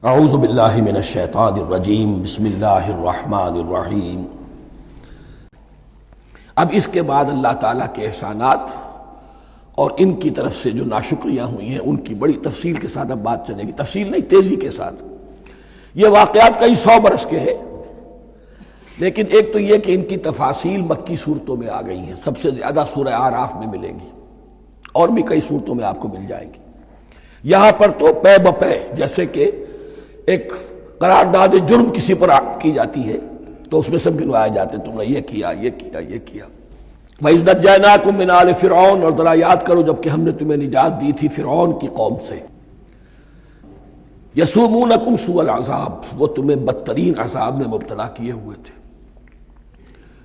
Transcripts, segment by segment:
اعوذ باللہ من الشیطان الرجیم بسم اللہ الرحمن الرحیم۔ اب اس کے بعد اللہ تعالیٰ کے احسانات اور ان کی طرف سے جو ناشکریاں ہوئی ہیں ان کی بڑی تفصیل کے ساتھ اب بات چلے گی، تفصیل نہیں تیزی کے ساتھ۔ یہ واقعات کئی 100 برس کے ہیں، لیکن ایک تو یہ کہ ان کی تفاصیل مکی صورتوں میں آ گئی ہیں، سب سے زیادہ سورہ اعراف میں ملیں گی اور بھی کئی صورتوں میں آپ کو مل جائیں گی۔ یہاں پر تو پے بپے، جیسے کہ ایک قرارداد جرم کسی پر کی جاتی ہے تو اس میں سب گنوائے جاتے ہیں، تم نے یہ کیا یہ کیا یہ کیا۔ وَإِذْ نَجَّيْنَاكُم مِّنْ آلِ فِرْعَوْنَ، اور ذرا یاد کرو جب کہ ہم نے تمہیں نجات دی تھی فرعون کی قوم سے۔ يَسُومُونَكُمْ سُوءَ الْعَذَابِ، وہ تمہیں بدترین عذاب میں مبتلا کیے ہوئے تھے۔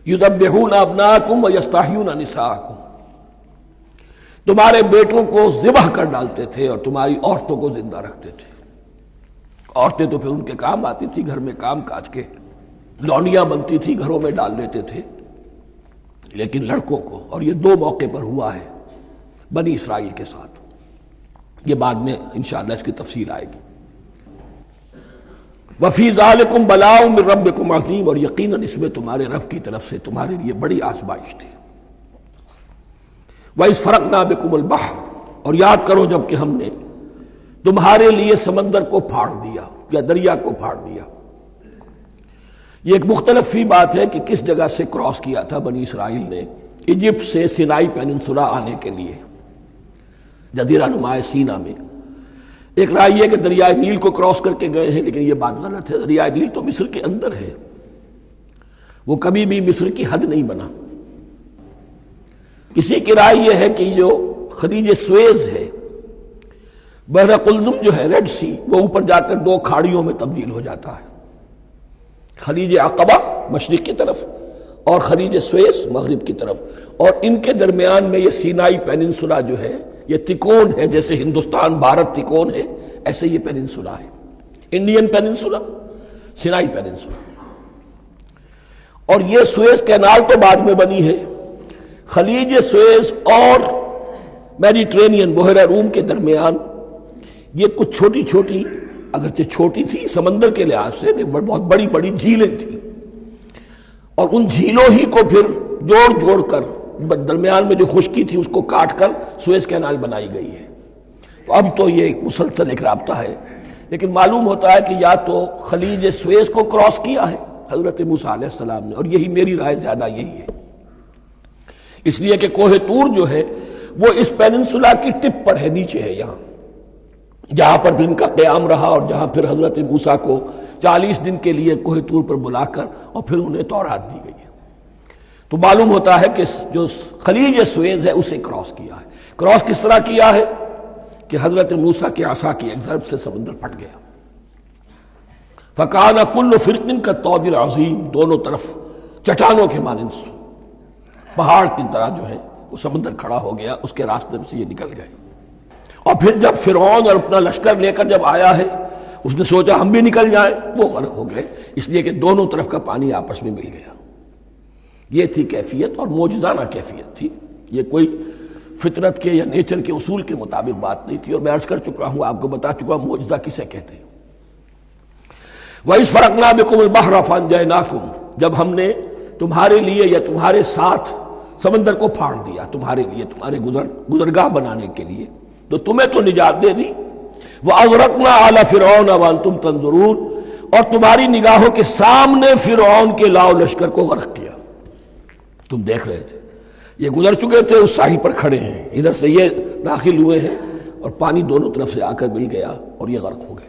يُذَبِّحُونَ أَبْنَاءَكُمْ وَيَسْتَحْيُونَ نِسَاءَكُمْ، تمہارے بیٹوں کو ذبح کر ڈالتے تھے اور تمہاری عورتوں کو زندہ رکھتے تھے۔ عورتیں تو پھر ان کے کام آتی تھی، گھر میں کام کاج کے لونیاں بنتی تھی، گھروں میں ڈال لیتے تھے، لیکن لڑکوں کو، اور یہ 2 موقع پر ہوا ہے بنی اسرائیل کے ساتھ، یہ بعد میں انشاءاللہ اس کی تفصیل آئے گی۔ وَفِي ذَلِكُمْ بَلَاءٌ مِّن رَبِّكُمْ عَظِيمٌ، اور یقیناً اس میں تمہارے رب کی طرف سے تمہارے لیے بڑی آزمائش تھی۔ وَإِذْ فَرَقْنَا بِكُمُ الْبَحْرَ، اور یاد کرو جب کہ ہم نے تمہارے لیے سمندر کو پھاڑ دیا یا دریا کو پھاڑ دیا۔ یہ ایک مختلف فی بات ہے کہ کس جگہ سے کراس کیا تھا بنی اسرائیل نے ایجپٹ سے سینائی پیننسولا آنے کے لیے، جزیرہ نما سینا میں۔ ایک رائے یہ کہ دریائے نیل کو کراس کر کے گئے ہیں، لیکن یہ بات غلط ہے، دریائے نیل تو مصر کے اندر ہے، وہ کبھی بھی مصر کی حد نہیں بنا۔ کسی کی رائے یہ ہے کہ جو خلیج سویز ہے، بحر قلزم جو ہے، ریڈ سی، وہ اوپر جا کر 2 کھاڑیوں میں تبدیل ہو جاتا ہے، خلیج عقبہ مشرق کی طرف اور خلیج سویز مغرب کی طرف، اور ان کے درمیان میں یہ سینائی پیننسولا جو ہے یہ تکون ہے، جیسے ہندوستان بھارت تکون ہے، ایسے یہ پیننسولا ہے، انڈین پیننسولا، سینائی پیننسولا۔ اور یہ سویز کینال تو بعد میں بنی ہے، خلیج سویز اور میڈیٹرینین بحیرہ روم کے درمیان یہ کچھ چھوٹی چھوٹی، اگرچہ چھوٹی تھی سمندر کے لحاظ سے، بہت بڑی بڑی جھیلیں تھیں، اور ان جھیلوں ہی کو پھر جوڑ جوڑ کر درمیان میں جو خشکی تھی اس کو کاٹ کر سویز کینال بنائی گئی ہے۔ تو اب تو یہ ایک مسلسل ایک رابطہ ہے، لیکن معلوم ہوتا ہے کہ یا تو خلیج سویز کو کراس کیا ہے حضرت موسیٰ علیہ السلام نے، اور یہی میری رائے زیادہ یہی ہے، اس لیے کہ کوہ طور جو ہے وہ اس پیننسولا کی ٹپ پر ہے، نیچے ہے، یہاں جہاں پر ان کا قیام رہا، اور جہاں پھر حضرت موسیٰ کو 40 دن کے لیے کوہ طور پر بلا کر اور پھر انہیں تورات دی گئی ہے۔ تو معلوم ہوتا ہے کہ جو خلیج سویز ہے اسے کراس کیا ہے۔ کراس کس طرح کیا ہے کہ حضرت موسیٰ کے عصا کی ایک ضرب سے سمندر پھٹ گیا۔ فَكَانَ كُلُّ فِرْقٍ كَالطَّوْدِ الْعَظِيمِ، دونوں طرف چٹانوں کے مانند پہاڑ کی طرح جو ہے وہ سمندر کھڑا ہو گیا، اس کے راستے سے یہ نکل گئے۔ اور پھر جب فرعون اور اپنا لشکر لے کر جب آیا ہے، اس نے سوچا ہم بھی نکل جائیں، وہ غرق ہو گئے، اس لیے کہ دونوں طرف کا پانی آپس میں مل گیا۔ یہ تھی کیفیت، اور معجزانہ کیفیت تھی، یہ کوئی فطرت کے یا نیچر کے اصول کے مطابق بات نہیں تھی، اور میں عرض کر چکا ہوں، آپ کو بتا چکا ہوں معجزہ کسے کہتے ہیں۔ وَإِذْ فَرَقْنَا بِكُمُ الْبَحْرَ فَأَنجَيْنَاكُمْ، جب ہم نے تمہارے لیے یا تمہارے ساتھ سمندر کو پھاڑ دیا، تمہارے لیے، تمہارے گزرگاہ بنانے کے لیے، تو تمہیں تو نجات دے دی۔ وَأَغْرَقْنَا آلَ فِرْعَوْنَ وَأَنْتُمْ تَنظُرُونَ، اور تمہاری نگاہوں کے سامنے فرعون کے لاؤ لشکر کو غرق کیا، تم دیکھ رہے تھے، یہ گزر چکے تھے، اس ساحل پر کھڑے ہیں، ادھر سے یہ داخل ہوئے ہیں، اور پانی دونوں طرف سے آ کر مل گیا اور یہ غرق ہو گئے۔